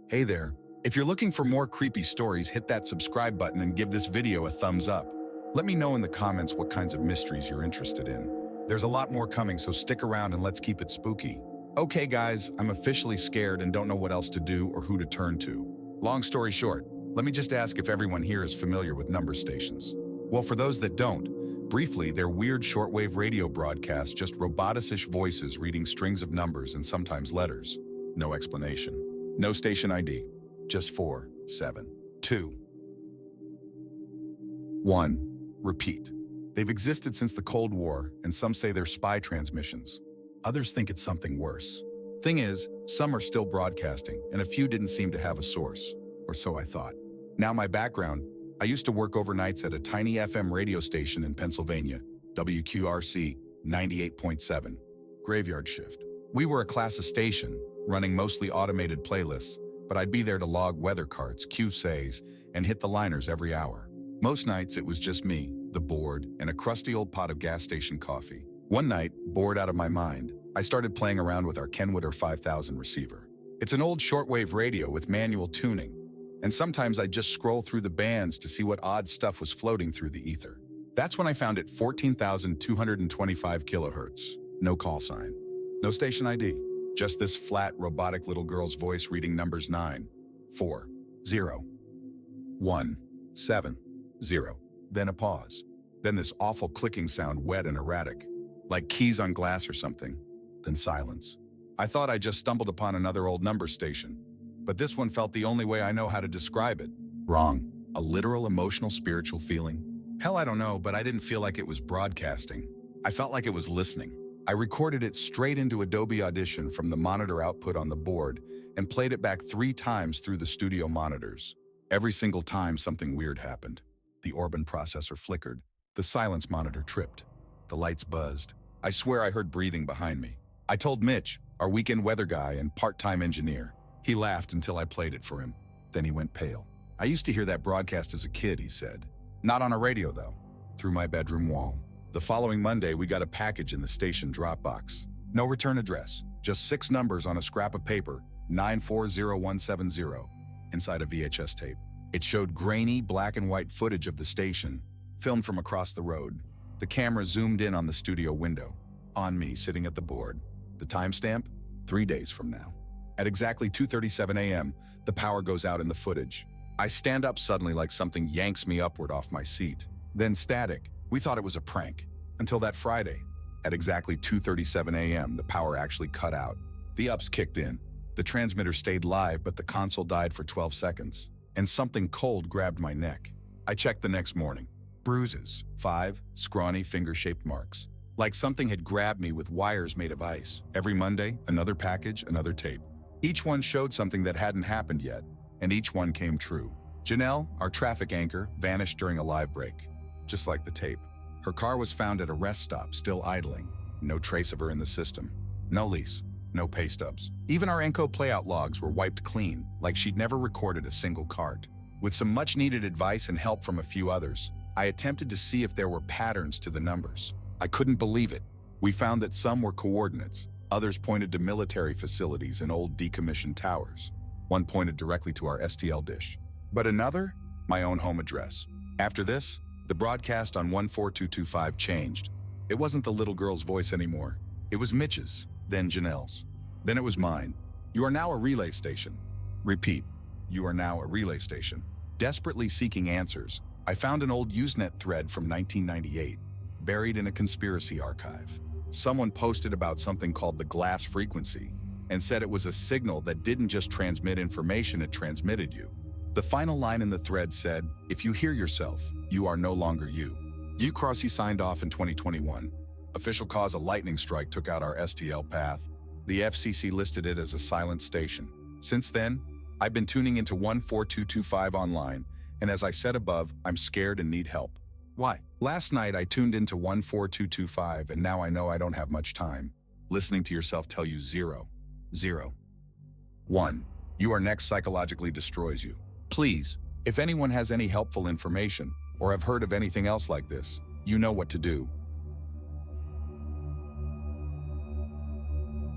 Hey there. If you're looking for more creepy stories, hit that subscribe button and give this video a thumbs up. Let me know in the comments what kinds of mysteries you're interested in. There's a lot more coming, so stick around and let's keep it spooky. Okay guys, I'm officially scared and don't know what else to do or who to turn to. Long story short, let me just ask if everyone here is familiar with number stations. Well, for those that don't, briefly, they're weird shortwave radio broadcasts, just robotic-ish voices reading strings of numbers and sometimes letters. No explanation. No station ID. Just 4, 7, 2, 1. Repeat. They've existed since the Cold War, and some say they're spy transmissions. Others think it's something worse. Thing is, some are still broadcasting, and a few didn't seem to have a source. Or so I thought. Now my background, I used to work overnights at a tiny FM radio station in Pennsylvania, WQRC 98.7, graveyard shift. We were a class of station, running mostly automated playlists, but I'd be there to log weather carts, cue says, and hit the liners every hour. Most nights it was just me, the board, and a crusty old pot of gas station coffee. One night, bored out of my mind, I started playing around with our Kenwood 5000 receiver. It's an old shortwave radio with manual tuning, and sometimes I'd just scroll through the bands to see what odd stuff was floating through the ether. That's when I found it 14,225 kilohertz. No call sign. No station ID. Just this flat, robotic little girl's voice reading numbers 9, 4, 0, 1, 7, 0. Then a pause. Then this awful clicking sound, wet and erratic, like keys on glass or something. Then silence. I thought I just stumbled upon another old number station, but this one felt the only way I know how to describe it. Wrong. A literal, emotional, spiritual feeling. Hell, I don't know, but I didn't feel like it was broadcasting. I felt like it was listening. I recorded it straight into Adobe Audition from the monitor output on the board and played it back 3 times through the studio monitors. Every single time something weird happened. The Orban processor flickered. The silence monitor tripped. The lights buzzed. I swear I heard breathing behind me. I told Mitch, our weekend weather guy and part-time engineer. He laughed until I played it for him. Then he went pale. I used to hear that broadcast as a kid, he said. Not on a radio, though. Through my bedroom wall. The following Monday, we got a package in the station drop box. No return address, just 6 numbers on a scrap of paper, 940170, inside a VHS tape. It showed grainy, black and white footage of the station, filmed from across the road. The camera zoomed in on the studio window, on me sitting at the board. The timestamp? 3 days from now. At exactly 2:37 a.m., the power goes out in the footage. I stand up suddenly like something yanks me upward off my seat. Then static. We thought it was a prank, until that Friday. At exactly 2:37 a.m., the power actually cut out. The ups kicked in. The transmitter stayed live, but the console died for 12 seconds. And something cold grabbed my neck. I checked the next morning. Bruises, 5 scrawny finger-shaped marks. Like something had grabbed me with wires made of ice. Every Monday, another package, another tape. Each one showed something that hadn't happened yet, and each one came true. Janelle, our traffic anchor, vanished during a live break. Just like the tape. Her car was found at a rest stop, still idling. No trace of her in the system. No lease. No pay stubs. Even our Enco playout logs were wiped clean, like she'd never recorded a single cart. With some much-needed advice and help from a few others, I attempted to see if there were patterns to the numbers. I couldn't believe it. We found that some were coordinates. Others pointed to military facilities and old decommissioned towers. One pointed directly to our STL dish. But another? My own home address. After this, the broadcast on 14225 changed. It wasn't the little girl's voice anymore. It was Mitch's, then Janelle's. Then it was mine. You are now a relay station. Repeat, you are now a relay station. Desperately seeking answers, I found an old Usenet thread from 1998, buried in a conspiracy archive. Someone posted about something called the glass frequency and said it was a signal that didn't just transmit information, it transmitted you. The final line in the thread said, if you hear yourself, you are no longer you. UCRC signed off in 2021. Official cause, a lightning strike took out our STL path. The FCC listed it as a silent station. Since then, I've been tuning into 14225 online, and as I said above, I'm scared and need help. Why? Last night I tuned into 14225 and now I know I don't have much time. Listening to yourself tell you 0, 0, 1. You are next psychologically destroys you. Please, if anyone has any helpful information or have heard of anything else like this, you know what to do.